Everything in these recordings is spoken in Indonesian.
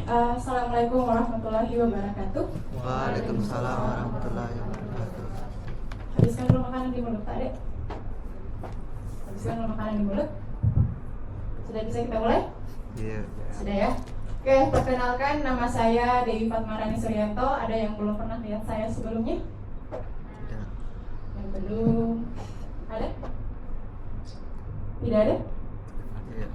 Assalamualaikum warahmatullahi wabarakatuh. Waalaikumsalam warahmatullahi wabarakatuh. Habiskan dulu makanan di mulut, tak dek? Habiskan dulu makanan di mulut. Sudah bisa kita mulai? Iya. Sudah ya? Oke, perkenalkan nama saya Dewi Fatmarani Suryanto. Ada yang belum pernah lihat saya sebelumnya? Tidak. Yang belum? Ada? Tidak ada? Iya.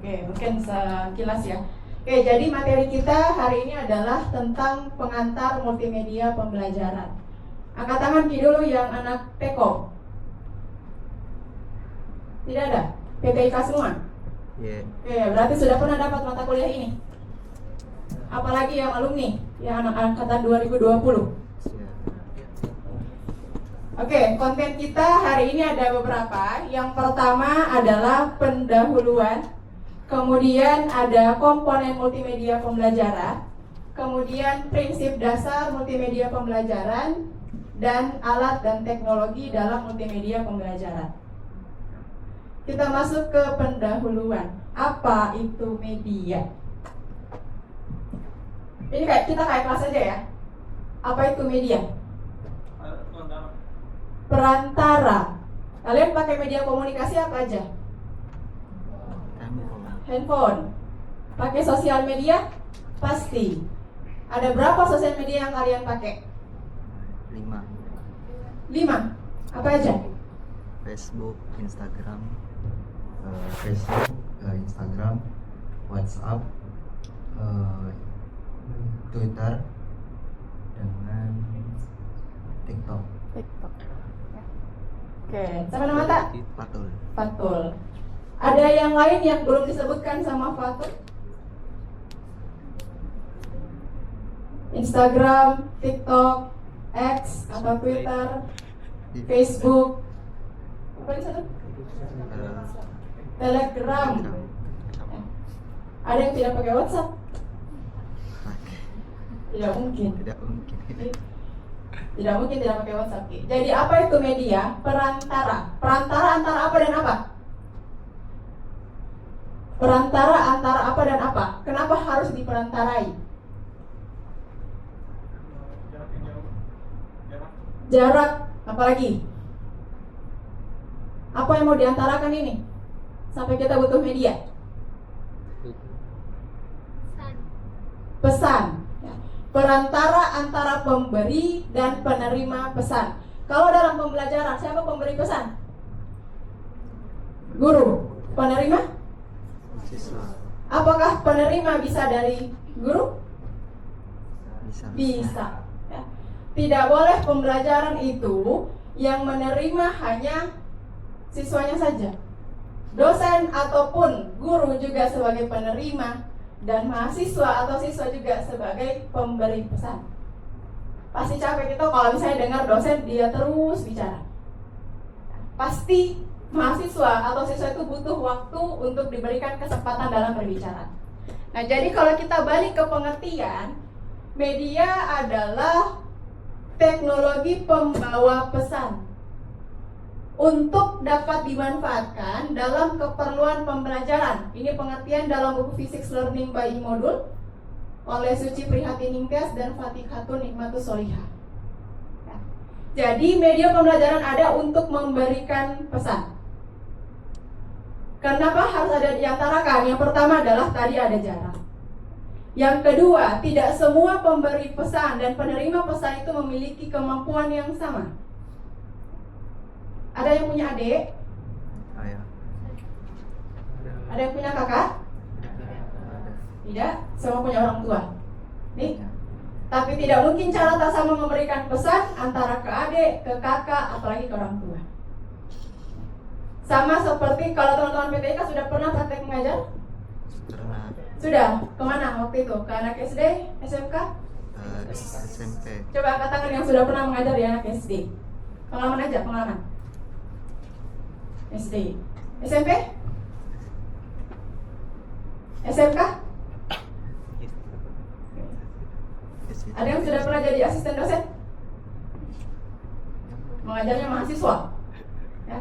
Oke, mungkin sekilas ya. Oke, jadi materi kita hari ini adalah tentang pengantar multimedia pembelajaran. Angkat tangan dulu yang anak TK. Tidak ada? PTIK semua? Iya. Oke, berarti sudah pernah dapat mata kuliah ini? Apalagi yang alumni, yang anak angkatan 2020. Iya. Oke, konten kita hari ini ada beberapa. Yang pertama adalah pendahuluan. Kemudian ada komponen multimedia pembelajaran. Kemudian prinsip dasar multimedia pembelajaran. Dan alat dan teknologi dalam multimedia pembelajaran. Kita masuk ke pendahuluan. Apa itu media? Ini kita kayak kelas aja ya. Apa itu media? Perantara. Kalian pakai media komunikasi apa aja? Handphone. Pakai sosial media? Pasti. Ada berapa sosial media yang kalian pakai? 5. Apa aja? Facebook, Instagram, Instagram, WhatsApp, Twitter, dengan TikTok. Oke, sama nama tak? Patul. Fatul. Ada yang lain yang belum disebutkan sama Fatul? Instagram, TikTok, X atau Twitter, Facebook, apa di sana? Telegram. Ada yang tidak pakai WhatsApp? Tidak mungkin. Tidak mungkin. Tidak mungkin tidak pakai WhatsApp. Jadi apa itu media? Perantara. Perantara antara apa dan apa? Perantara antara apa dan apa? Kenapa harus diperantarai? Jarak, apalagi? Apa yang mau diantarakan ini? Sampai kita butuh media. Pesan. Perantara antara pemberi dan penerima pesan. Kalau dalam pembelajaran, siapa pemberi pesan? Guru. Penerima? Siswa. Apakah penerima bisa dari guru? Bisa. Ya. Tidak boleh pembelajaran itu yang menerima hanya siswanya saja. Dosen ataupun guru juga sebagai penerima, dan mahasiswa atau siswa juga sebagai pemberi pesan. Pasti capek itu kalau misalnya dengar dosen dia terus bicara. Pasti mahasiswa atau siswa itu butuh waktu untuk diberikan kesempatan dalam berbicara. Nah, jadi kalau kita balik ke pengertian, media adalah teknologi pembawa pesan untuk dapat dimanfaatkan dalam keperluan pembelajaran. Ini pengertian dalam buku Physics Learning by E-Module oleh Suci Prihatiningtyas dan Fatihhatun Nikmatus Solihah. Ya. Jadi media pembelajaran ada untuk memberikan pesan. Kenapa harus ada diantarakan? Yang pertama adalah tadi ada jarak. Yang kedua, tidak semua pemberi pesan dan penerima pesan itu memiliki kemampuan yang sama. Ada yang punya adik? Ayah. Ada yang punya kakak? Tidak, semua punya orang tua. Nih. Tapi tidak mungkin cara tak sama memberikan pesan antara ke adik, ke kakak, apalagi ke orang tua. Sama seperti kalau teman-teman PTIK sudah pernah praktek mengajar? Pernah. Sudah? Kemana waktu itu? Ke anak SD? SMK? SMP. Coba angkat tangan yang sudah pernah mengajar di anak SD. Pengalaman aja, pengalaman. SD. SMP? SMK? Ada yang sudah pernah jadi asisten dosen? Mengajarnya mahasiswa? Ya.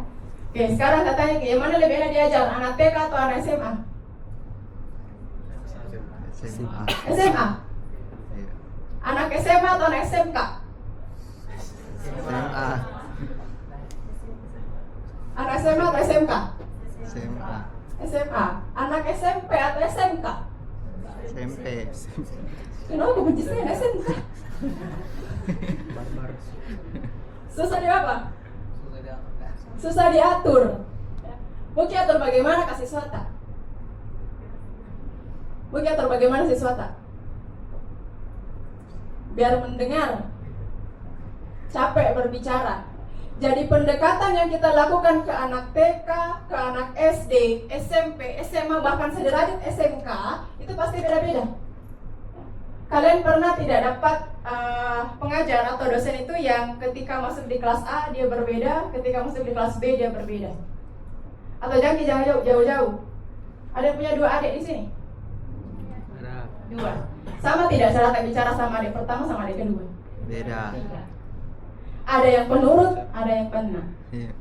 Oke, sekarang katanya yang mana lebih enak diajar, anak TK atau anak SMA? SMA. SMA. Iya. Anak SMA atau anak SMK? SMA. Anak SMA atau SMK? SMA. SMA. Anak SMP atau SMK? SMP. Kenapa benci saya anak SMK? Susah di apa? Susah diatur. Buki atur bagaimana kasih siswata? Buki atur bagaimana siswata? Biar mendengar. Capek berbicara. Jadi pendekatan yang kita lakukan ke anak TK, ke anak SD, SMP, SMA, bahkan sederajat SMK, itu pasti beda-beda. Kalian pernah tidak dapat pengajar atau dosen itu yang ketika masuk di kelas A dia berbeda, ketika masuk di kelas B dia berbeda? Atau jangan jauh-jauh. Ada yang punya 2 adik di sini? Ada. 2. Sama tidak cara tak bicara sama adik pertama sama adik kedua? Beda. Ada yang penurut, ada yang penang. Iya.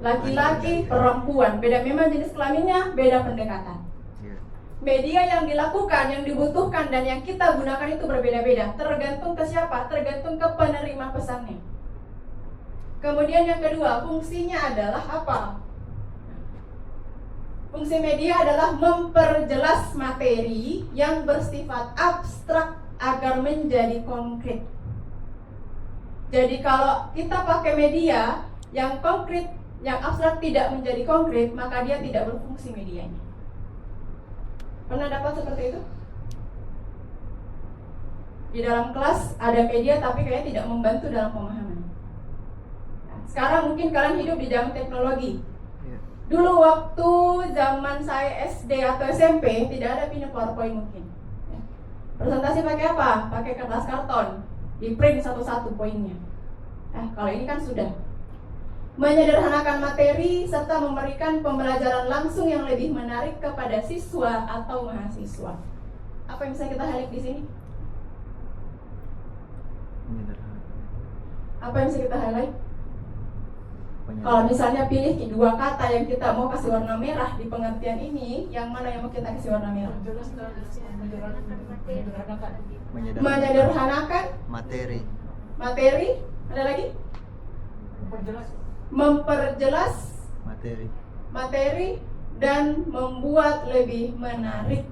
Laki-laki, perempuan, beda memang jenis kelaminnya, beda pendekatan. Iya. Media yang dilakukan, yang dibutuhkan, dan yang kita gunakan itu berbeda-beda. Tergantung ke siapa? Tergantung ke penerima pesannya. Kemudian yang kedua, fungsinya adalah apa? Fungsi media adalah memperjelas materi yang bersifat abstrak agar menjadi konkret. Jadi kalau kita pakai media yang konkret, yang abstrak tidak menjadi konkret, maka dia tidak berfungsi medianya. Pernah dapat seperti itu? Di dalam kelas ada media tapi kayaknya tidak membantu dalam pemahaman. Nah, sekarang mungkin kalian hidup di zaman teknologi. Iya. Dulu waktu zaman saya SD atau SMP tidak ada punya PowerPoint mungkin. Presentasi pakai apa? Pakai kertas karton, di print satu-satu poinnya. Kalau ini kan sudah menyederhanakan materi serta memberikan pembelajaran langsung yang lebih menarik kepada siswa atau mahasiswa. Apa yang bisa kita highlight di sini? Apa yang bisa kita highlight? Kalau misalnya pilih 2 kata yang kita mau kasih warna merah di pengertian ini, yang mana yang mau kita kasih warna merah? Menyederhanakan materi. materi. Ada lagi? Memperjelas materi dan membuat lebih menarik.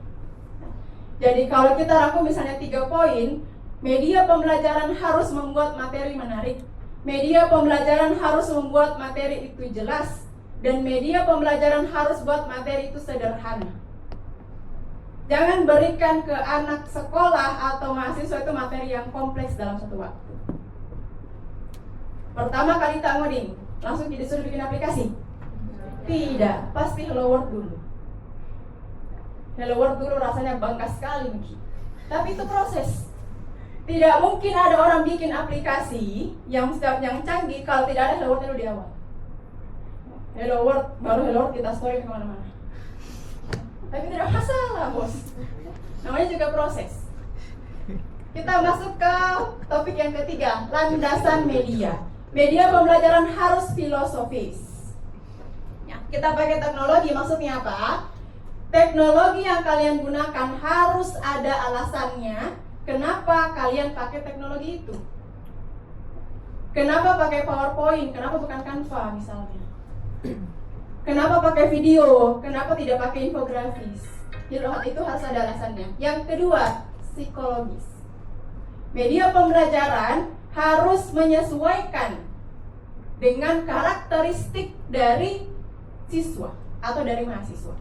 Jadi kalau kita rangkum misalnya 3 poin, media pembelajaran harus membuat materi menarik, media pembelajaran harus membuat materi itu jelas, dan media pembelajaran harus buat materi itu sederhana. Jangan berikan ke anak sekolah atau mahasiswa itu materi yang kompleks dalam satu waktu. Pertama kali tak ngoding, langsung disuruh bikin aplikasi? Tidak, pasti Hello World dulu. Hello World dulu rasanya bangga sekali mungkin. Tapi itu proses. Tidak mungkin ada orang bikin aplikasi yang canggih kalau tidak ada Hello World dulu di awal. Hello World, baru Hello World kita story kemana-mana. Tapi tidak masalah bos, namanya juga proses. Kita masuk ke topik yang ketiga, landasan media. Media pembelajaran harus filosofis. Ya, kita pakai teknologi, maksudnya apa? Teknologi yang kalian gunakan harus ada alasannya. Kenapa kalian pakai teknologi itu? Kenapa pakai PowerPoint? Kenapa bukan Canva misalnya? Kenapa pakai video? Kenapa tidak pakai infografis? Itu harus ada alasannya. Yang kedua, psikologis. Media pembelajaran harus menyesuaikan dengan karakteristik dari siswa atau dari mahasiswa.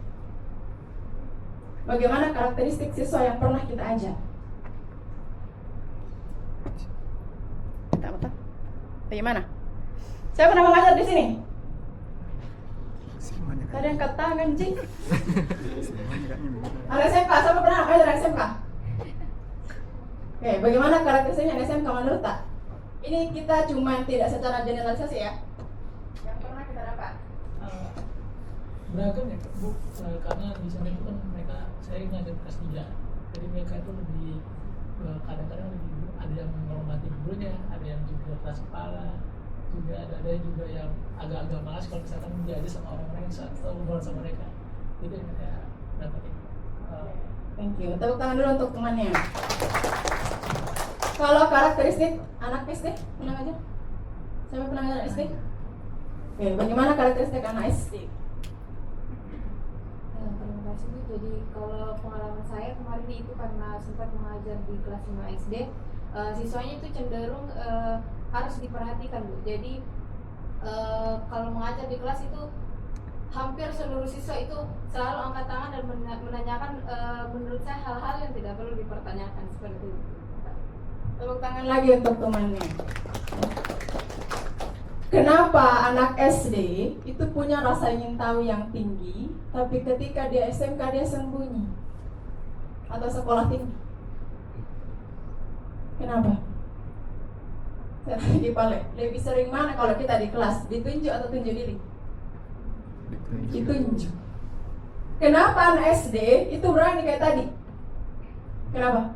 Bagaimana karakteristik siswa yang pernah kita ajar? Betul? Bagaimana? Saya pernah mengajar di sini. Tadi angkat tangan, Cing. Anak SMK, siapa pernah mengajar anak SMK? Oke, bagaimana karakteristiknya anak SMK menurut tak? Ini kita cuma tidak secara generalisasi ya. Yang pernah kita dapat. Beragam ya Bu, karena di sana itu kan saya ngajar kelas 3. Jadi mereka itu lebih kadang-kadang lebih ada yang menghormati gurunya, ada yang juga keras kepala, juga ada juga yang agak-agak malas kalau misalkan diajar sama orang-orang yang satu ngobrol sama mereka. Itu yang saya dapat. Thank you. Tepuk tangan dulu untuk temannya. Kalau karakteristik anak SD, pernah ngajar? Siapa pernah ngajar SD? Oke, bagaimana karakteristik anak SD? Terima kasih Bu. Jadi kalau pengalaman saya kemarin itu karena sempat mengajar di kelas 5 SD, siswanya itu cenderung harus diperhatikan Bu. Jadi kalau mengajar di kelas itu hampir seluruh siswa itu selalu angkat tangan dan menanyakan menurut saya hal-hal yang tidak perlu dipertanyakan seperti itu. Tepuk tangan lagi untuk temannya. Kenapa anak SD itu punya rasa ingin tahu yang tinggi, tapi ketika dia SMK dia sembunyi atau sekolah tinggi? Kenapa? Saya lagi balik. Lebih sering mana kalau kita di kelas ditunjuk atau tunjuk diri? Ditunjuk. Kenapa anak SD itu berani kayak tadi? Kenapa?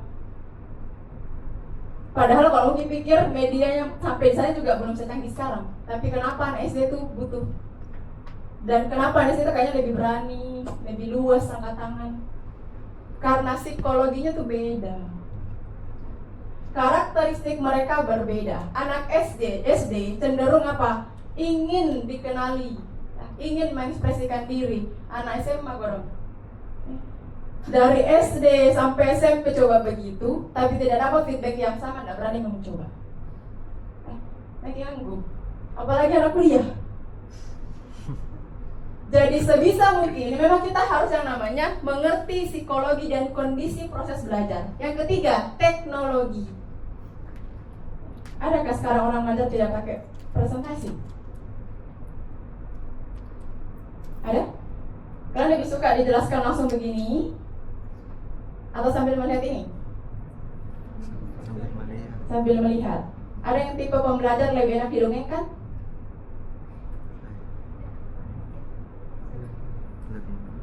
Padahal kalau mungkin pikir medianya sampai saya juga belum secanggih sekarang. Tapi kenapa anak SD itu butuh? Dan kenapa anak SD itu kayaknya lebih berani, lebih luas angkat tangan? Karena psikologinya tuh beda. Karakteristik mereka berbeda. Anak SD cenderung apa? Ingin dikenali, ingin mengekspresikan diri. Anak SMA gorong. Dari SD sampai SMP coba begitu, tapi tidak dapat feedback yang sama, tidak berani mencoba. Lagi anggun. Apalagi anak kuliah. Jadi sebisa mungkin, memang kita harus yang namanya mengerti psikologi dan kondisi proses belajar. Yang ketiga, teknologi. Adakah sekarang orang ngajar tidak pakai presentasi? Ada? Kalian lebih suka dijelaskan langsung begini atau sambil melihat ini? Sambil melihat. Ada yang tipe pembelajar lebih enak didongengkan?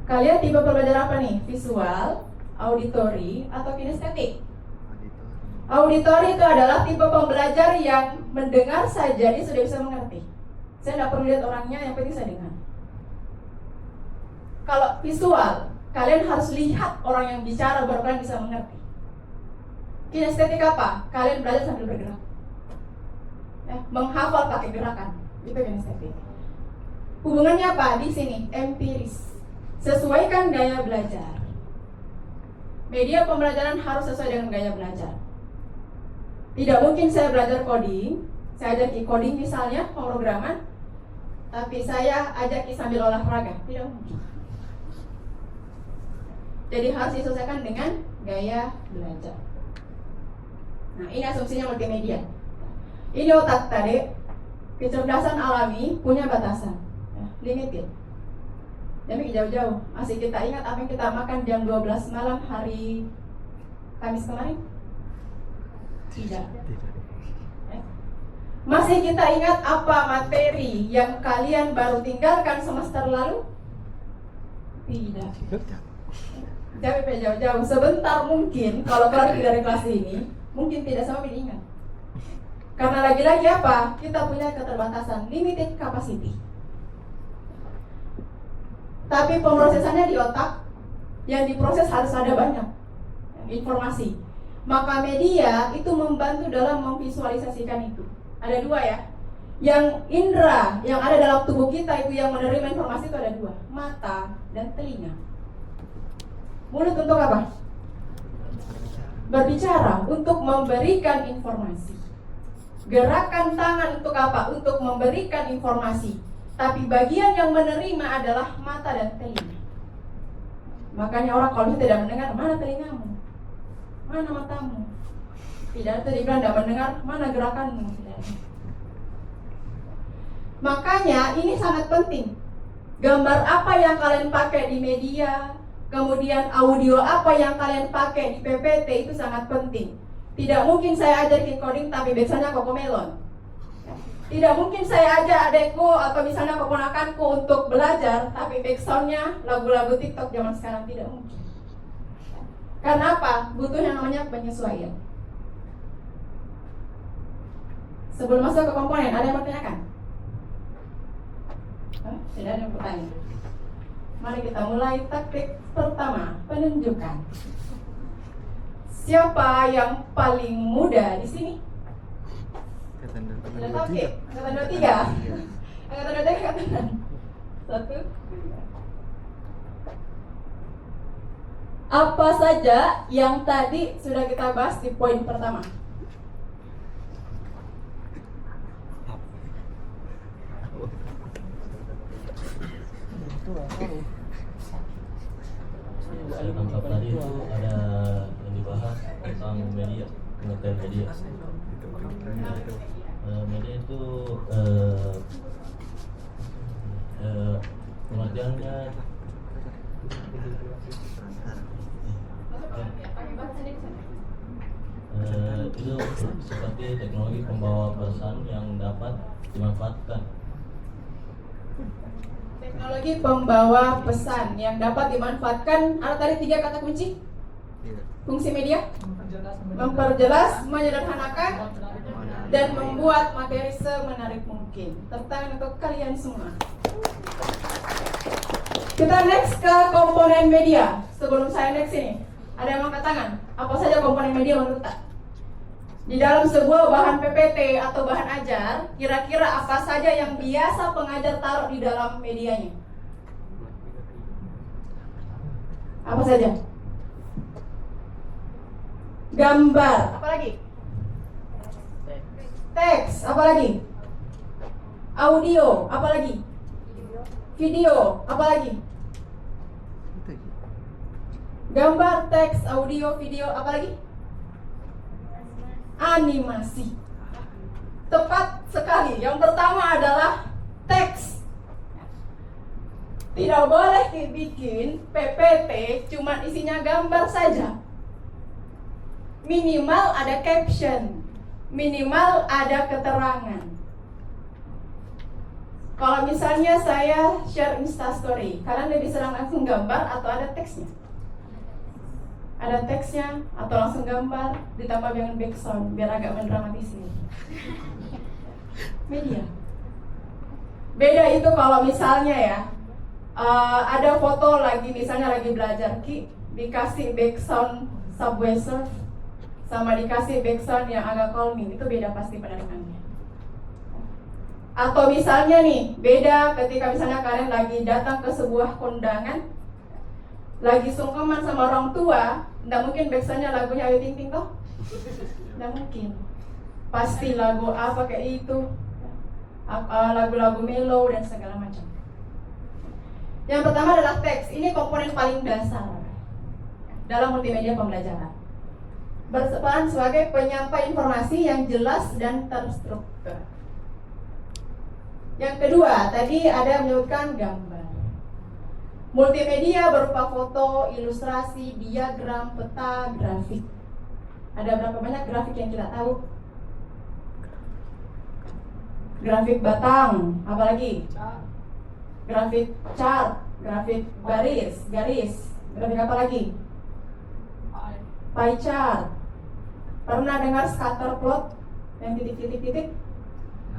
Kalian tipe pembelajar apa nih? Visual, auditory, atau kinestetik? Auditory itu adalah tipe pembelajar yang mendengar saja dia sudah bisa mengerti. Saya tidak perlu lihat orangnya, yang penting saya dengar. Kalau visual, kalian harus lihat orang yang bicara baru kalian bisa mengerti. Kinestetik apa? Kalian belajar sambil bergerak. Ya, menghafal pakai gerakan. Itu kinestetik. Hubungannya apa? Di sini empiris. Sesuaikan gaya belajar. Media pembelajaran harus sesuai dengan gaya belajar. Tidak mungkin saya belajar coding, saya ajak coding misalnya, pemrograman, tapi saya ajak sambil olahraga. Tidak mungkin. Jadi harus disesuaikan dengan gaya belajar. Nah, ini asumsinya multimedia. Ini otak tadi, kecerdasan alami punya batasan, ya, limited. Jadi jauh-jauh, masih kita ingat apa yang kita makan jam 12 malam hari Kamis kemarin? Tidak. Ya. Masih kita ingat apa materi yang kalian baru tinggalkan semester lalu? Tidak. Jawab jauh-jauh. Sebentar mungkin kalau keluar dari kelas ini, mungkin tidak sama ingat. Karena lagi-lagi apa? Kita punya keterbatasan, limited capacity. Tapi pemrosesannya di otak, yang diproses harus ada banyak informasi. Maka media itu membantu dalam memvisualisasikan itu. Ada dua ya. Yang indera yang ada dalam tubuh kita itu yang menerima informasi itu ada dua, mata dan telinga. Mulut untuk apa? Berbicara, untuk memberikan informasi. Gerakan tangan untuk apa? Untuk memberikan informasi. Tapi bagian yang menerima adalah mata dan telinga. Makanya orang kalau tidak mendengar, mana telingamu? Mana matamu? Tidak, itu dibilang tidak mendengar, mana gerakanmu? Tidak. Makanya ini sangat penting. Gambar apa yang kalian pakai di media, kemudian audio apa yang kalian pakai di PPT itu sangat penting. Tidak mungkin saya ajar coding tapi biasanya Cocomelon. Tidak mungkin saya ajak adekku atau misalnya keponakanku untuk belajar tapi backsoundnya lagu-lagu TikTok zaman sekarang, tidak mungkin. Karena apa? Butuh yang namanya penyesuaian. Sebelum masuk ke komponen, ada yang bertanyakan? Tidak ada yang bertanya. Mari kita mulai taktik pertama, penunjukan. Siapa yang paling muda di sini? Sudah tahu, Ki? Angkatan 23. Angkatan 23, angkatan 1. Apa saja yang tadi sudah kita bahas di poin pertama? Saya tangkap tadi itu ada yang dibahas tentang media, pengertian media. Media itu pengertiannya itu seperti teknologi pembawa pesan yang dapat dimanfaatkan. Teknologi pembawa pesan yang dapat dimanfaatkan. Ada tadi 3 kata kunci. Fungsi media: memperjelas, menyederhanakan, dan membuat materi semenarik mungkin. Tepuk tangan untuk kalian semua. Kita next ke komponen media. Sebelum saya next ini, ada yang angkat tangan. Apa saja komponen media menurut Tak? Di dalam sebuah bahan PPT atau bahan ajar, kira-kira apa saja yang biasa pengajar taruh di dalam medianya? Apa saja? Gambar, apa lagi? Teks, apa lagi? Audio, apa lagi? Video, apa lagi? Gambar, teks, audio, video, apa lagi? Animasi. Tepat sekali. Yang pertama adalah teks. Tidak boleh dibikin PPT cuma isinya gambar saja. Minimal ada caption, minimal ada keterangan. Kalau misalnya saya share Instastory, kalian lebih senang langsung gambar atau ada teksnya? Ada teksnya atau langsung gambar ditambah dengan background biar agak mendramatisir. Media. Beda itu kalau misalnya ya ada foto lagi, misalnya lagi belajar, Ki, dikasih background Subway Surf sama dikasih background yang agak calming, itu beda pasti penerimaannya. Atau misalnya nih, beda ketika misalnya kalian lagi datang ke sebuah kondangan, lagi sungkeman sama orang tua, nggak mungkin backsoundnya lagunya Ayu Ting Ting toh? Nggak mungkin. Pasti lagu apa kayak itu, lagu-lagu melo dan segala macam. Yang pertama adalah teks. Ini komponen paling dasar dalam multimedia pembelajaran. Berperan sebagai penyampai informasi yang jelas dan terstruktur. Yang kedua, tadi ada menyebutkan gambar. Multimedia berupa foto, ilustrasi, diagram, peta, grafik. Ada berapa banyak grafik yang kita tahu? Grafik batang, apalagi? Grafik chart, grafik garis, grafik apa lagi? Pie chart. Pernah dengar scatter plot yang titik-titik-titik?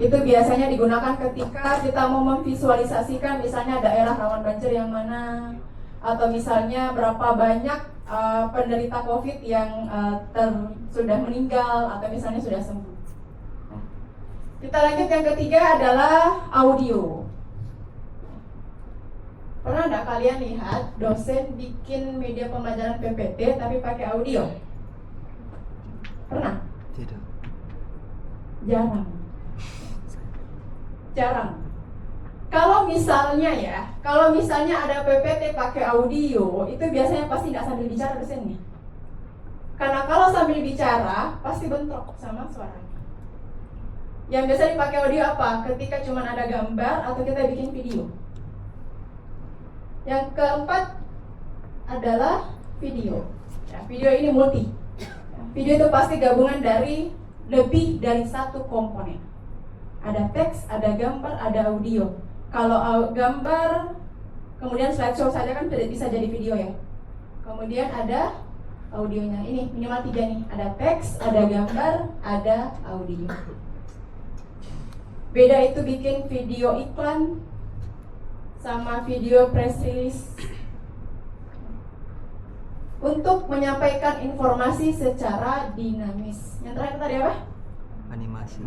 Itu biasanya digunakan ketika kita mau memvisualisasikan misalnya daerah rawan banjir yang mana, atau misalnya berapa banyak penderita COVID yang sudah meninggal atau misalnya sudah sembuh. Kita lanjut, yang ketiga adalah audio. Pernah enggak kalian lihat dosen bikin media pembelajaran PPT tapi pakai audio? Pernah? Tidak. Jarang. Kalau misalnya ada PPT pakai audio, itu biasanya pasti nggak sambil bicara dosennya. Karena kalau sambil bicara, pasti bentrok sama suaranya. Yang biasa dipakai audio apa? Ketika cuma ada gambar atau kita bikin video. Yang keempat adalah video. Ya, video ini multi. Video itu pasti gabungan dari lebih dari satu komponen. Ada teks, ada gambar, ada audio. Kalau gambar, kemudian slideshow saja kan bisa jadi video ya. Kemudian ada audionya. Ini minimal 3 nih. Ada teks, ada gambar, ada audio. Beda itu bikin video iklan sama video press release untuk menyampaikan informasi secara dinamis. Yang terakhir tadi apa? Animasi.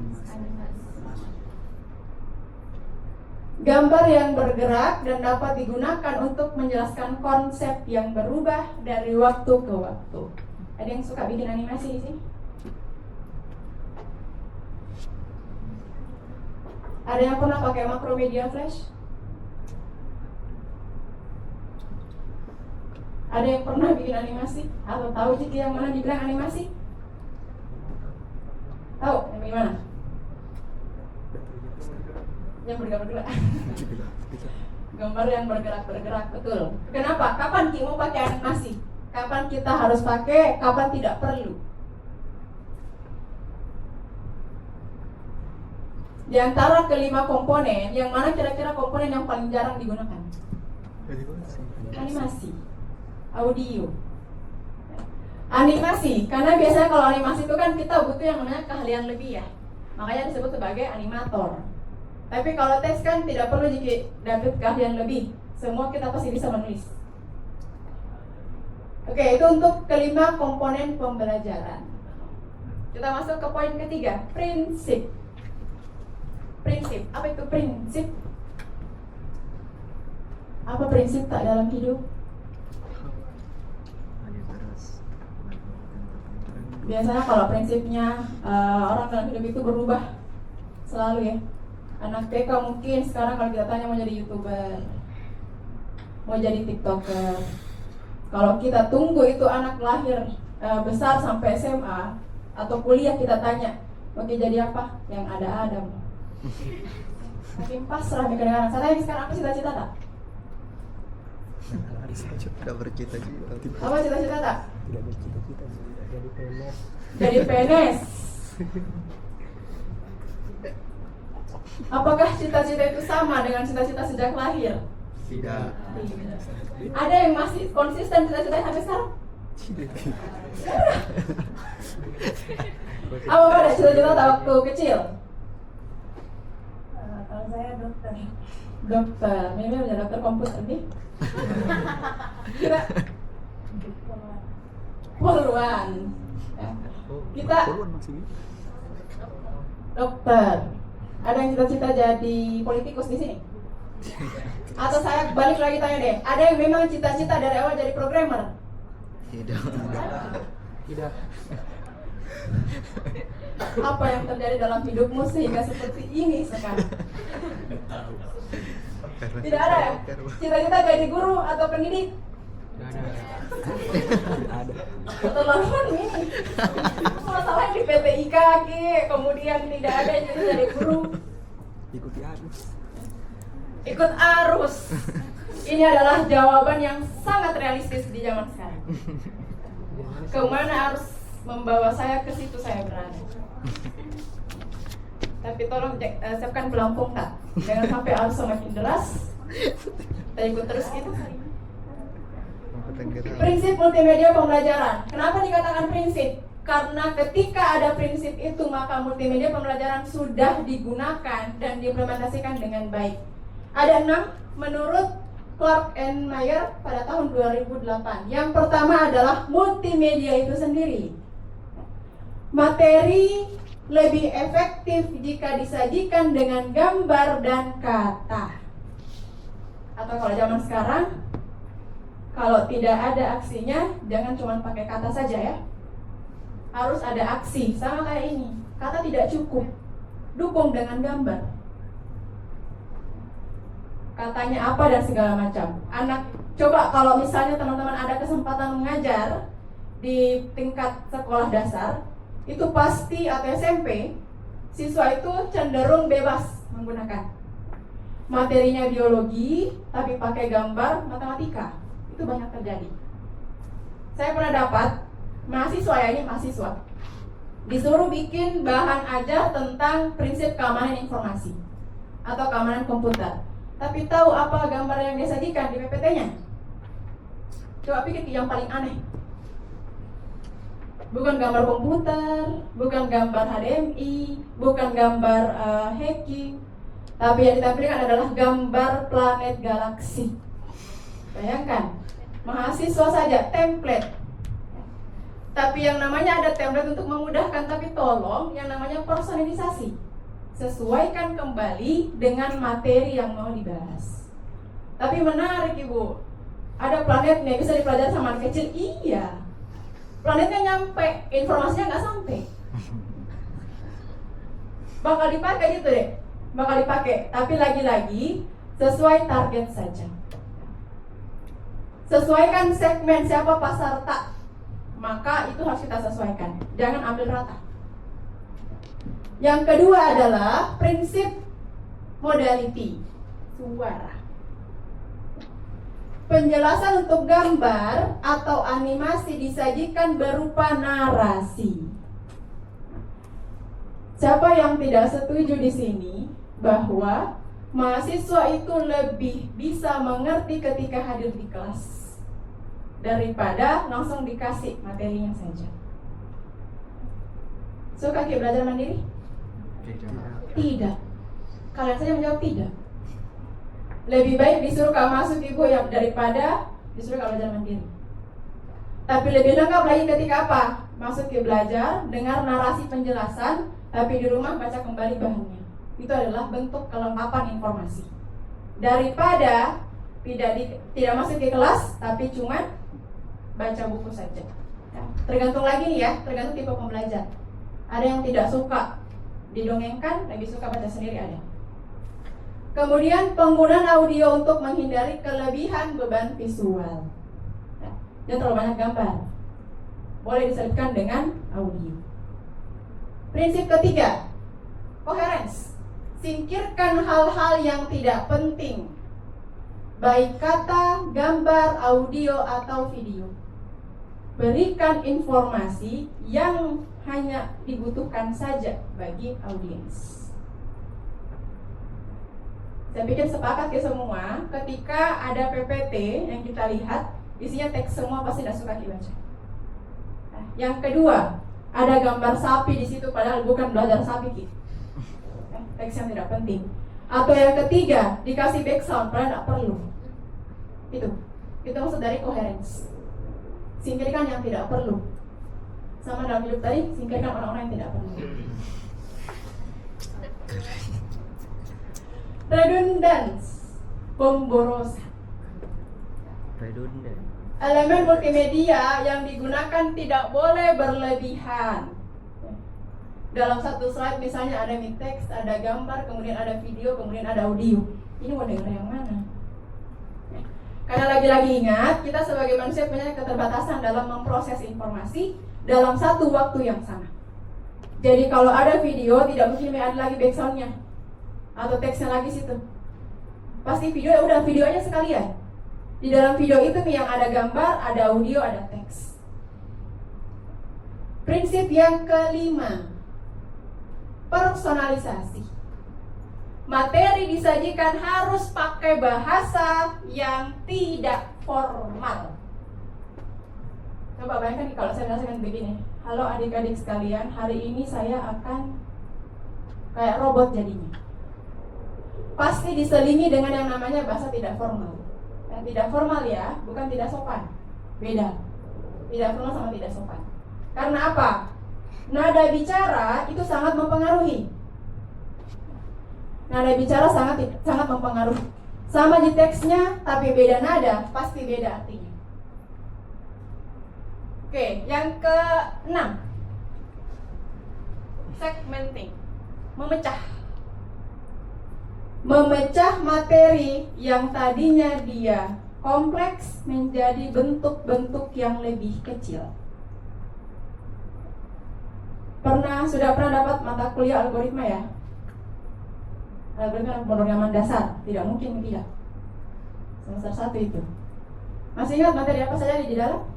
Gambar yang bergerak dan dapat digunakan untuk menjelaskan konsep yang berubah dari waktu ke waktu. Ada yang suka bikin animasi di sini? Ada yang pernah pakai Macromedia Flash? Ada yang pernah bikin animasi? Atau tahu sih yang mana dibilang animasi? Tahu yang gimana? Yang bergerak-gerak. Gambar yang bergerak-bergerak, betul. Kenapa? Kapan Ki mau pakai animasi? Kapan kita harus pakai? Kapan tidak perlu? Di antara kelima komponen, yang mana kira-kira komponen yang paling jarang digunakan? Animasi, audio. Animasi, karena biasanya kalau animasi itu kan kita butuh yang namanya keahlian lebih ya. Makanya disebut sebagai animator. Tapi kalau teks kan tidak perlu jika dapat keahlian lebih. Semua kita pasti bisa menulis. Oke, itu untuk kelima komponen pembelajaran. Kita masuk ke poin ketiga, prinsip. Prinsip, apa itu prinsip? Apa prinsip tak dalam hidup? Biasanya kalau prinsipnya orang dalam hidup itu berubah selalu ya. Anak TK mungkin sekarang kalau kita tanya mau jadi YouTuber, mau jadi TikToker. Kalau kita tunggu itu anak lahir besar sampai SMA atau kuliah, kita tanya mau jadi apa? Yang ada Adam. Makin pasrah nih kadang-kadang. Saya tanya sekarang apa cita-cita tak? Tidak bercita-cita. Apa cita-cita tak? Tidak bercita-cita, jadi PNS. Jadi PNS. Apakah cita-cita itu sama dengan cita-cita sejak lahir? Tidak. Ada yang masih konsisten cita-citanya sampai sekarang? Apa pada cita-cita tak waktu kecil? Kalau saya dokter. Dokter, ini menjadi dokter komputer nih. Kita poluan. Ya. Kita dokter. Ada yang cita-cita jadi politikus di sini? Atau saya balik lagi tanya deh, ada yang memang cita-cita dari awal jadi programmer? Tidak. Tidak. Apa yang terjadi dalam hidupmu sehingga seperti ini sekarang? Tidak ada ya? Cita-cita jadi guru atau pendidik? Tidak ada. Keterlaluan ini. Masalah di PT IKA, kemudian tidak ada yang jadi guru. Ikuti arus. Ikut arus. Ini adalah jawaban yang sangat realistis di zaman sekarang. Kemana arus membawa saya, ke situ saya berada. Tapi tolong siapkan pelampung tak? Jangan sampai arus semakin deras. Kita ikut terus gitu. Prinsip multimedia pembelajaran. Kenapa dikatakan prinsip? Karena ketika ada prinsip itu, maka multimedia pembelajaran sudah digunakan dan diimplementasikan dengan baik. Ada 6 menurut Clark and Mayer pada tahun 2008. Yang pertama adalah multimedia itu sendiri. Materi lebih efektif jika disajikan dengan gambar dan kata. Atau kalau zaman sekarang, kalau tidak ada aksinya, jangan cuma pakai kata saja ya. Harus ada aksi, sama kayak ini. Kata tidak cukup, dukung dengan gambar. Katanya apa dan segala macam. Anak, coba kalau misalnya teman-teman ada kesempatan mengajar di tingkat sekolah dasar, itu pasti atau SMP, siswa itu cenderung bebas menggunakan. Materinya biologi, tapi pakai gambar matematika. Itu banyak terjadi. Saya pernah dapat mahasiswa ya, ini mahasiswa disuruh bikin bahan ajar tentang prinsip keamanan informasi atau keamanan komputer. Tapi tahu apa gambar yang disajikan di PPT-nya? Coba pikir yang paling aneh. Bukan gambar komputer, bukan gambar HDMI, bukan gambar hacking, Tapi yang ditampilkan adalah gambar planet galaksi. Bayangkan, mahasiswa saja template. Tapi yang namanya ada template untuk memudahkan, tapi tolong yang namanya personalisasi. Sesuaikan kembali dengan materi yang mau dibahas. Tapi menarik Ibu, ada planetnya bisa dipelajari sama anak kecil. Iya, planetnya nyampe, informasinya nggak sampai. Bakal dipakai gitu deh, bakal dipakai. Tapi lagi-lagi sesuai target saja. Sesuaikan segmen siapa peserta, maka itu harus kita sesuaikan. Jangan ambil rata. Yang kedua adalah prinsip modality, suara. Penjelasan untuk gambar atau animasi disajikan berupa narasi. Siapa yang tidak setuju di sini bahwa mahasiswa itu lebih bisa mengerti ketika hadir di kelas daripada langsung dikasih materinya saja? Suka Ki belajar mandiri? Tidak. Kalian saja menjawab tidak. Lebih baik disuruh Kak masuk Ibu yang daripada disuruh Kak belajar mandiri. Tapi lebih lengkap lagi ketika apa? Masuk ke belajar, dengar narasi penjelasan, tapi di rumah baca kembali bahannya. Itu adalah bentuk kelengkapan informasi. Daripada tidak masuk ke kelas, tapi cuma baca buku saja. Ya, tergantung lagi nih ya, tergantung tipe pembelajar. Ada yang tidak suka didongengkan, lebih suka baca sendiri ada. Kemudian penggunaan audio untuk menghindari kelebihan beban visual. Ya, jangan terlalu banyak gambar. Boleh diselipkan dengan audio. Prinsip ketiga, coherence. Singkirkan hal-hal yang tidak penting, baik kata, gambar, audio, atau video. Berikan informasi yang hanya dibutuhkan saja bagi audiens. Saya pikir sepakat ya semua, ketika ada PPT yang kita lihat, isinya teks semua pasti tidak suka dibaca. Nah, yang kedua, ada gambar sapi di situ padahal bukan belajar sapi Ki. Teks yang tidak penting. Atau yang ketiga, dikasih background padahal tidak perlu. Itu maksud dari coherence. Singkirkan yang tidak perlu. Sama dalam hidup tadi, singkirkan orang-orang yang tidak perlu. Redundance, pemborosan. Redundant. Elemen multimedia yang digunakan tidak boleh berlebihan. Dalam satu slide misalnya ada teks, ada gambar, kemudian ada video, kemudian ada audio. Ini mau dengar yang mana? Karena lagi-lagi ingat, kita sebagai manusia punya keterbatasan dalam memproses informasi dalam satu waktu yang sama. Jadi kalau ada video, tidak mungkin ada lagi backsoundnya atau teksnya lagi situ. Pasti video ya udah videonya sekalian. Di dalam video itu yang ada gambar, ada audio, ada teks. Prinsip yang kelima, personalisasi. Materi disajikan harus pakai bahasa yang tidak formal. Coba bayangkan kalau saya menjelaskan begini. Halo adik-adik sekalian, hari ini saya akan kayak robot jadinya. Pasti diselingi dengan yang namanya bahasa tidak formal. Tidak formal ya, bukan tidak sopan. Beda. Tidak formal sama tidak sopan. Karena apa? Nada bicara itu sangat mempengaruhi. Nada bicara sangat mempengaruhi. Sama di teksnya, tapi beda nada, pasti beda artinya. Oke, yang ke-6, segmenting, memecah materi yang tadinya dia kompleks menjadi bentuk-bentuk yang lebih kecil. Sudah pernah dapat mata kuliah algoritma ya? Algoritma pemrograman dasar, tidak mungkin tidak. Semester 1 itu. Masih ingat materi apa saja di dalam?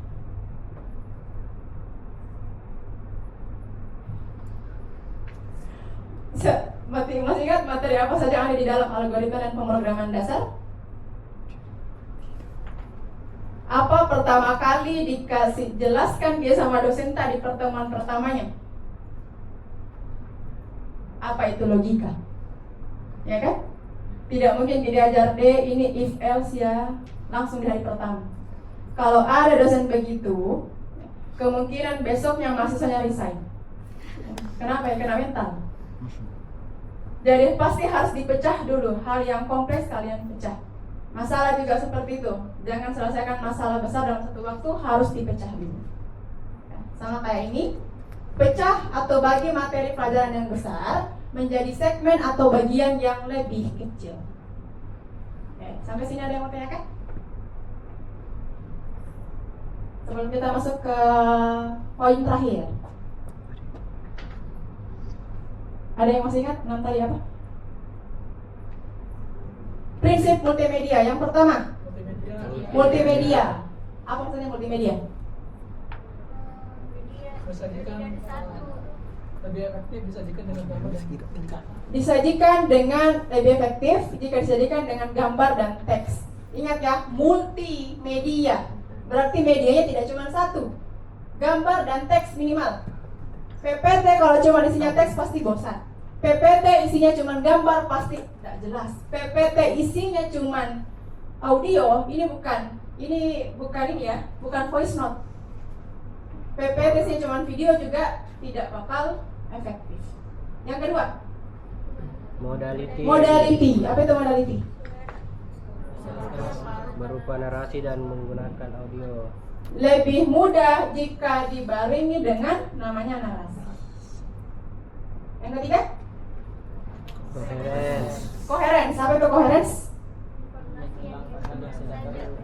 Masih ingat materi apa saja yang ada di dalam algoritma dan pemrograman dasar? Apa pertama kali dikasih jelaskan dia sama dosen tadi pertemuan pertamanya? Apa itu logika? Ya kan? Tidak mungkin diajar D ini if else ya langsung dari pertama. Kalau ada dosen begitu, kemungkinan besoknya mahasiswanya resign. Kenapa ya? Kena mental. Jadi pasti harus dipecah dulu. Hal yang kompleks kalian pecah. Masalah juga seperti itu. Jangan selesaikan masalah besar dalam satu waktu, harus dipecah dulu. Sama kayak ini, pecah atau bagi materi pelajaran yang besar menjadi segmen atau bagian yang lebih kecil. Oke, sampai sini ada yang mau tanyakan? Sebelum kita masuk ke poin terakhir, ada yang masih ingat 6 tadi apa? Prinsip multimedia. Yang pertama, multimedia. Apa maksudnya multimedia? Disajikan lebih efektif disajikan dengan gambar dan tingkat. Disajikan dengan lebih efektif jika disajikan dengan gambar dan teks. Ingat ya, multimedia. Berarti medianya tidak cuma satu, gambar dan teks minimal. PPT kalau cuma isinya teks pasti bosan. PPT isinya cuma gambar pasti tidak jelas. PPT isinya cuma audio, ini bukan ini ya, bukan voice note. PPT isinya cuma video juga tidak bakal efektif. Yang kedua, modality. Apa itu modality? Berupa narasi dan menggunakan audio. Lebih mudah jika dibarengi dengan namanya narasi. Yang ketiga, coherence. Apa itu coherence?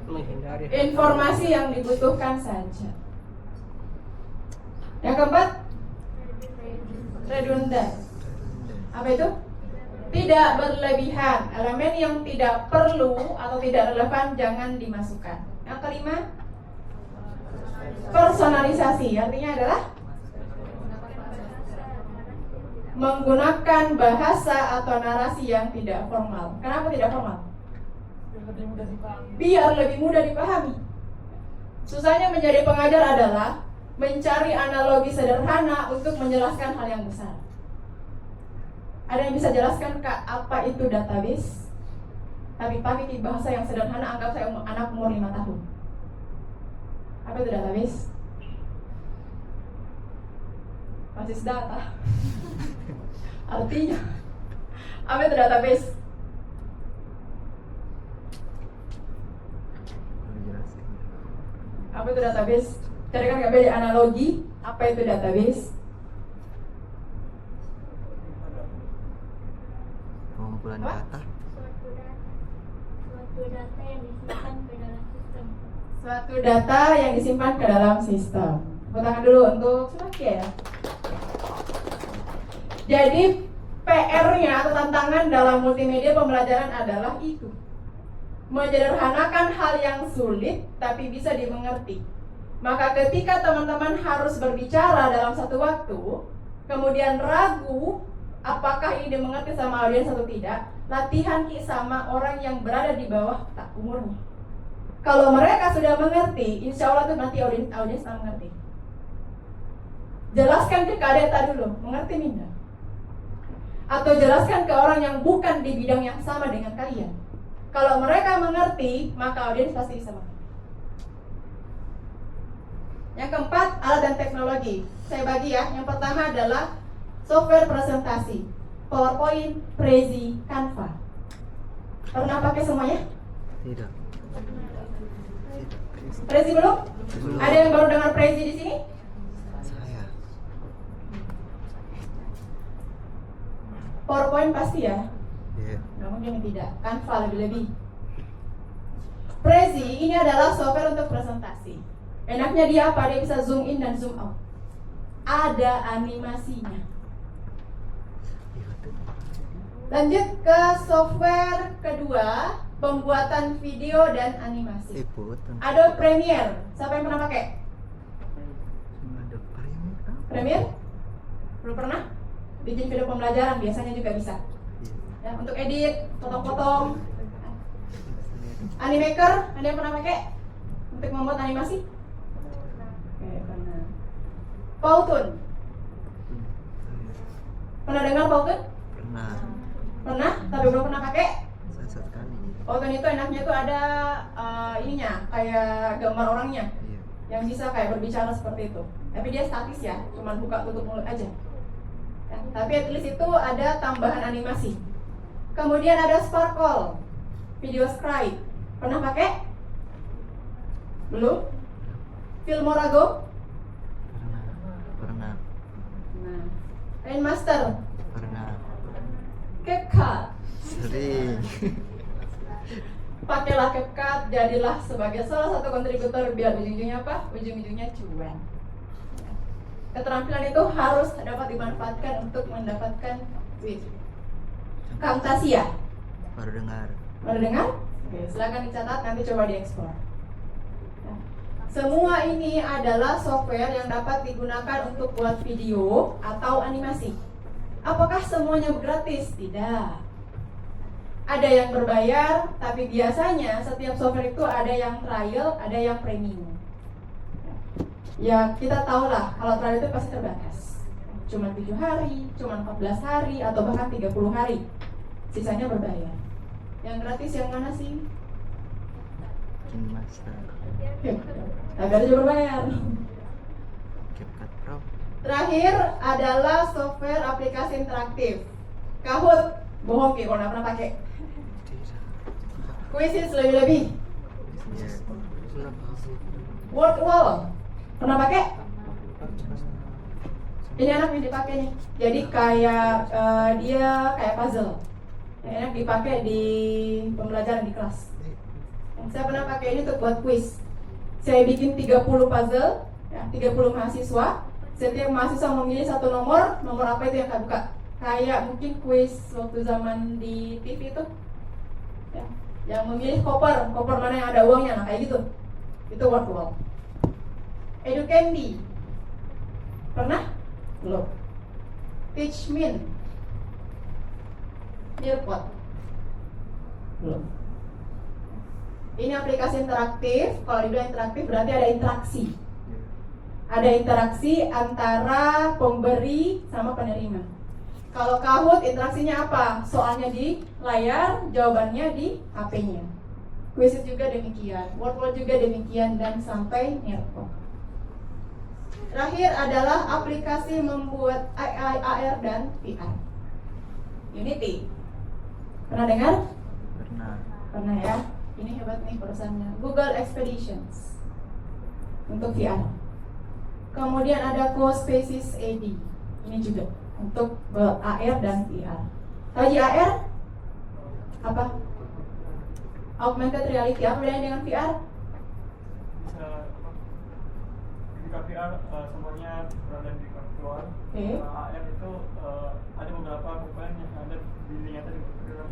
Menghindari Informasi yang dibutuhkan saja. Yang keempat, redundant. Apa itu? Tidak berlebihan. Elemen yang tidak perlu atau tidak relevan jangan dimasukkan. Yang kelima, personalisasi. Artinya adalah menggunakan bahasa atau narasi yang tidak formal. Kenapa tidak formal? Biar lebih mudah dipahami. Susahnya menjadi pengajar adalah mencari analogi sederhana untuk menjelaskan hal yang besar. Ada yang bisa jelaskan Kak apa itu database? Tapi pakai bahasa yang sederhana, anggap saya anak umur 5 tahun. Apa itu database? Basis data. Artinya apa itu database? Apa itu database? Carikan Kak Beli analogi. Apa itu database? Pengumpulan data. Suatu data yang disimpan ke dalam sistem. Tepuk tangan dulu untuk Semakia ya. Jadi PR-nya atau tantangan dalam multimedia pembelajaran adalah itu, menyederhanakan hal yang sulit tapi bisa dimengerti. Maka ketika teman-teman harus berbicara dalam satu waktu, kemudian ragu apakah ini dimengerti sama audiens atau tidak, latihan sama orang yang berada di bawah tak umurnya. Kalau mereka sudah mengerti, insya Allah tuh nanti audiens tak mengerti. Jelaskan ke kadeta dulu, mengerti tidak? Atau jelaskan ke orang yang bukan di bidang yang sama dengan kalian. Kalau mereka mengerti, maka audiens pasti bisa mengerti. Yang keempat, alat dan teknologi. Saya bagi ya. Yang pertama adalah software presentasi, PowerPoint, Prezi, Canva. Pernah pakai semuanya? Tidak. Prezi belum? Belum. Ada yang baru dengar Prezi di sini? Saya. PowerPoint pasti ya? Iya. Nggak mungkin tidak. Canva lebih-lebih. Prezi ini adalah software untuk presentasi. Enaknya dia apa? Dia bisa zoom in dan zoom out. Ada animasinya. Lanjut ke software kedua, pembuatan video dan animasi. Adobe Premiere. Siapa yang pernah pakai? Ada Premiere. Premiere? Belum pernah? Bikin video pembelajaran biasanya juga bisa. Ya, untuk edit, potong-potong. Animaker, ada yang pernah pakai? Untuk membuat animasi? Oke, pernah. Powtoon. Pernah dengar Powtoon? Pernah. Pernah, tapi belum pernah pakai? PowerPoint itu enaknya tuh ada ininya, kayak gambar orangnya Iya. yang bisa kayak berbicara seperti itu. Tapi dia statis ya, cuman buka tutup mulut aja. Ya, tapi at least itu ada tambahan animasi. Kemudian ada Sparkle, Video Scribe. Pernah pakai? Belum? Filmora Go? Pernah. Nah, Rainmaster, Pernah. CapCut. Sering. Pakailah CapCut, jadilah sebagai salah satu kontributor biar ujung-ujungnya apa? Ujung-ujungnya cuan. Keterampilan itu harus dapat dimanfaatkan untuk mendapatkan duit. Camtasia, Baru dengar. baru dengar? Oke, silakan dicatat, nanti coba diekspor. Nah, semua ini adalah software yang dapat digunakan untuk buat video atau animasi. Apakah semuanya gratis? Tidak. Ada yang berbayar, tapi biasanya setiap software itu ada yang trial, ada yang premium. Ya, kita tahu lah, kalau trial itu pasti terbatas. Cuma 7 hari, cuma 14 hari, atau bahkan 30 hari. Sisanya berbayar. Yang gratis yang mana sih? KineMaster. Tapi ada juga berbayar. CapCut Pro. Terakhir adalah software aplikasi interaktif. Kahoot, bohong Ki, kalau nggak pernah pakai. Tidak. Quizzes lebih-lebih. Iya. Wordwall, pernah pakai? Ini enak nih dipakai nih. Jadi kayak dia kayak puzzle. Yang enak dipakai di pembelajaran di kelas. Saya pernah pakai ini untuk buat quiz. Saya bikin 30 puzzle, ya, 30 mahasiswa. Setiap mahasiswa memilih satu nomor apa itu yang saya buka. Kayak mungkin quiz waktu zaman di TV itu, ya, yang memilih koper mana yang ada uangnya, nah kayak gitu. Itu Wordwall. Educandy, pernah? Belum. Teachmin, Nearpod, belum. Ini aplikasi interaktif. Kalau dibilang interaktif berarti ada interaksi. Ada interaksi antara pemberi sama penerima. Kalau Kahoot interaksinya apa? Soalnya di layar, jawabannya di HP-nya. Quiz juga demikian, Wordwall juga demikian, dan sampai Nearpod. Terakhir adalah aplikasi membuat AR dan VR. Unity. Pernah dengar? Pernah. Pernah ya? Ini hebat nih perusahaannya. Google Expeditions untuk VR. Kemudian ada CoSpaces AD. Ini juga untuk AR dan VR. Tahu AR? Apa? Augmented reality. Apa bedanya dengan VR? Ketika VR semuanya berada di virtual. Oke. AR itu ada beberapa komponen yang ada di nyata di dalam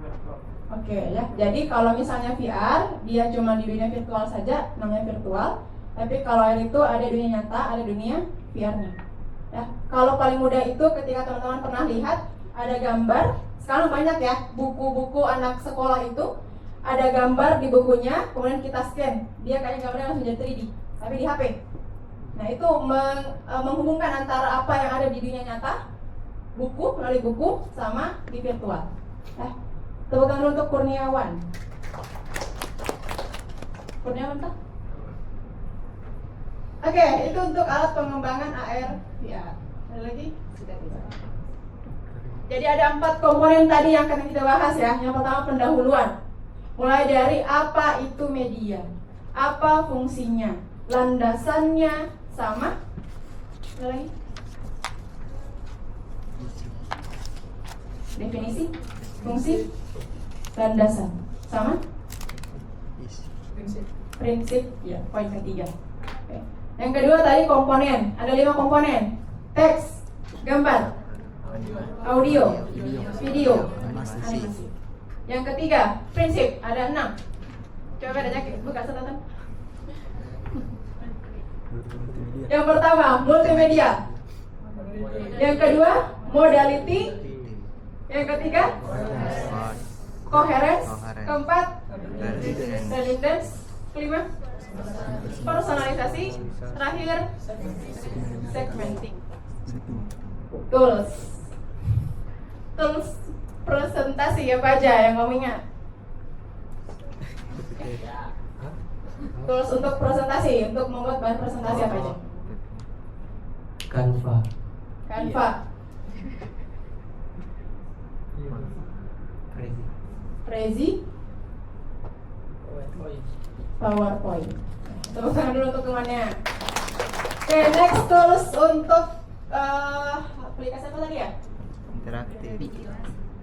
virtual. Oke ya. Jadi kalau misalnya VR, dia cuma di dunia virtual saja, namanya virtual. Tapi kalau AR itu ada dunia nyata, ada dunia VR-nya. Ya. Kalau paling mudah itu ketika teman-teman pernah lihat ada gambar. Sekarang banyak ya buku-buku anak sekolah itu ada gambar di bukunya, kemudian kita scan, dia kayak gambarnya langsung jadi 3D, tapi di HP. Nah itu menghubungkan antara apa yang ada di dunia nyata, buku melalui buku, sama di virtual. Tepuk tangan untuk Kurniawan. Kurniawan tak? Oke, itu untuk alat pengembangan AR VR. Ada lagi? Sudah tidak. Jadi ada 4 komponen tadi yang akan kita bahas ya. Yang pertama pendahuluan. Mulai dari apa itu media, apa fungsinya, landasannya, sama ada lagi? Definisi, fungsi, landasan, sama? Prinsip, ya, poin ketiga. Oke. Yang kedua tadi komponen, ada 5 komponen. Teks, gambar, audio, video, animasi. Yang ketiga, prinsip, ada 6. Coba ada Jaki, buka catatan. Yang pertama, multimedia. Yang kedua, modality. Yang ketiga, coherence. Keempat, redundance. Kelima, personalisasi. Terakhir, segmenting. Tools presentasi ya Pak aja yang kamu ingat. Tools untuk presentasi, untuk membuat bahan presentasi apa aja? Canva. Canva, Crazy. Prezi, PowerPoint. PowerPoint. Tepuk tangan dulu untuk temannya. Oke, next tools untuk aplikasi apa tadi ya? Interaktif.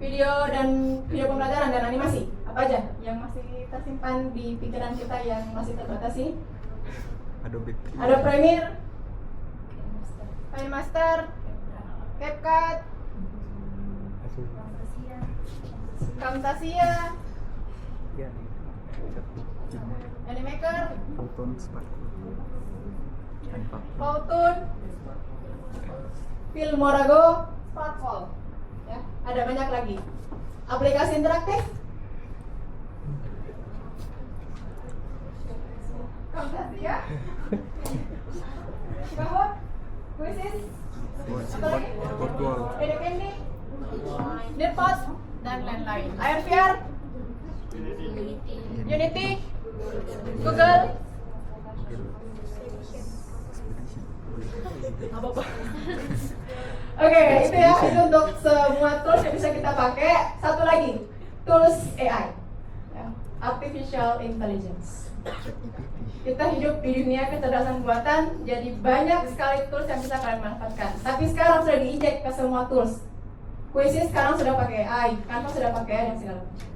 Video dan video pembelajaran dan animasi. Apa aja yang masih tersimpan di pikiran kita yang masih terbatasi? Adobe Premiere. Ada Premiere, KineMaster, CapCut, Camtasia, Ya. Animaker, Photon Sparkle. Canva. Powtoon, Filmorago, Sparkle. Ya, ada banyak lagi. Aplikasi interaktif, Camtasia, Kahoot, Quizzes, apa lagi? Virtual. Candy, Nearpod, dan lain-lain. AirVR, Unity, Google, Oke, itu ya, itu untuk semua tools yang bisa kita pakai. Satu lagi, tools AI, ya, Artificial Intelligence. Kita hidup di dunia kecerdasan buatan, jadi banyak sekali tools yang bisa kalian manfaatkan. Tapi sekarang sudah diinjek ke semua tools. Quizzes sekarang sudah pakai AI, Canva sudah pakai AI dan segala macam.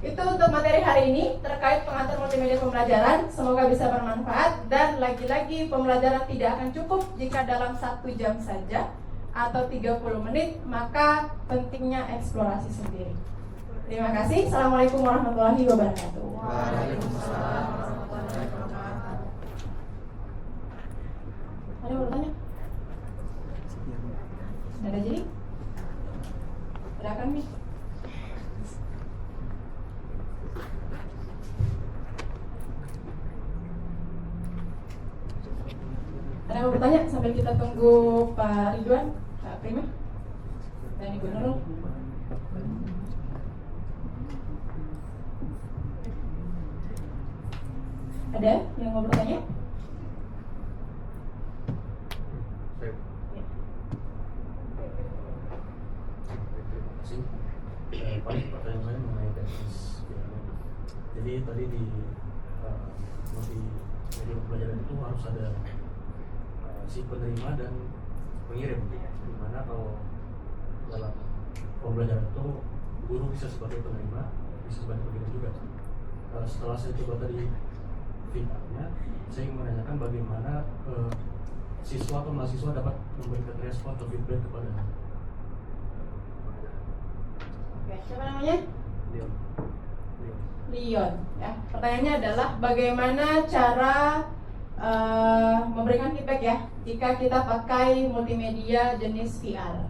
Itu untuk materi hari ini terkait pengantar multimedia pembelajaran. Semoga bisa bermanfaat dan lagi-lagi pembelajaran tidak akan cukup jika dalam 1 jam saja atau 30 menit, maka pentingnya eksplorasi sendiri. Terima kasih. Assalamualaikum warahmatullahi wabarakatuh. Waalaikumsalam. Ada yang mau bertanya? Ada jadi? Silakan nih. Ada yang mau bertanya sambil kita tunggu Pak Ridwan, Pak Prima, dan Ibu Nurul? Ada yang mau bertanya? Terima kasih. Paling pertanyaan saya mengenai teknis. Jadi tadi di media pembelajaran itu harus ada si penerima dan pengirim. Dimana kalau dalam pembelajaran itu guru bisa sebagai penerima, bisa sebagai pengirim juga. Setelah saya coba tadi feedbacknya, saya ingin menanyakan bagaimana siswa atau mahasiswa dapat memberikan respon atau feedback kepada Oke, siapa namanya? Leon. Leon. Ya, pertanyaannya adalah bagaimana cara memberikan feedback ya jika kita pakai multimedia jenis VR.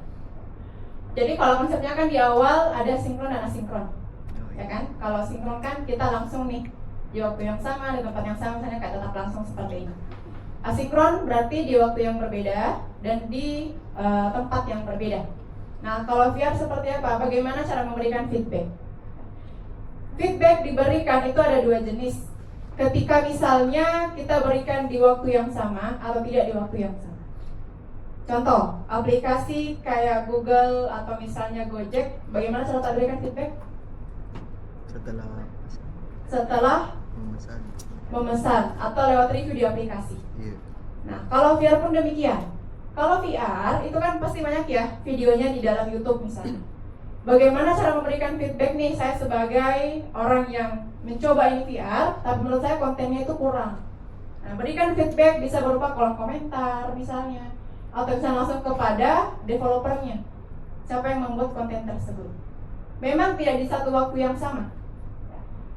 Jadi kalau konsepnya kan di awal ada sinkron dan asinkron, ya kan? Kalau sinkron kan kita langsung nih di waktu yang sama, di tempat yang sama, misalnya kayak tetap langsung seperti ini. Asinkron berarti di waktu yang berbeda dan di tempat yang berbeda. Nah, kalau VR seperti apa? Bagaimana cara memberikan feedback? Feedback diberikan itu ada 2 jenis. Ketika misalnya kita berikan di waktu yang sama atau tidak di waktu yang sama. Contoh, aplikasi kayak Google atau misalnya Gojek, bagaimana cara kita berikan feedback? Setelah memesan atau lewat review di aplikasi. Iya. Nah, kalau VR pun demikian. Kalau VR itu kan pasti banyak ya videonya di dalam YouTube misalnya. Bagaimana cara memberikan feedback nih, saya sebagai orang yang mencoba ini VR, tapi menurut saya kontennya itu kurang. Nah, berikan feedback bisa berupa kolom komentar misalnya, atau bisa langsung kepada developernya, siapa yang membuat konten tersebut. Memang tidak di satu waktu yang sama,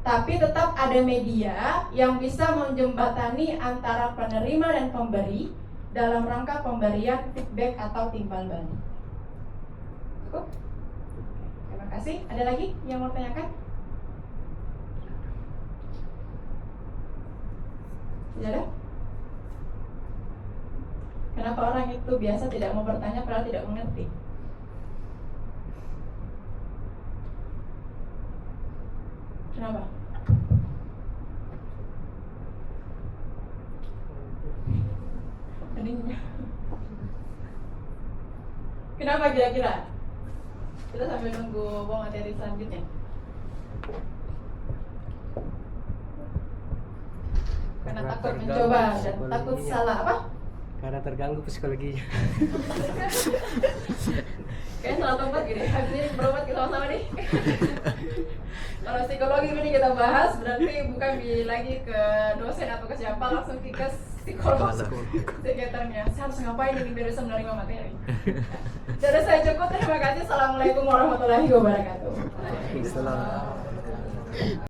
tapi tetap ada media yang bisa menjembatani antara penerima dan pemberi dalam rangka pemberian feedback atau timbal balik. Cukup? Terima kasih. Ada lagi yang mau tanyakan? Tidak ada? Kenapa orang itu biasa tidak mau bertanya padahal tidak mengerti? Kenapa? heningnya. Kenapa kira-kira? Kita sambil nunggu materi selanjutnya. Karena Karena takut terganggu mencoba dan psikologinya. takut salah apa? Karena terganggu psikologinya. Kayaknya salah tempat gini. Habis ini berobat kita sama-sama nih. Kalau psikologi ini kita bahas, berarti bukan lagi ke dosen atau ke siapa, langsung ke psikolog, psikiaternya. Saya harus ngapain ini biar bisa menerima materi. Jadi saya cukup. Terima kasih. Assalamualaikum warahmatullahi wabarakatuh. Waalaikumsalam.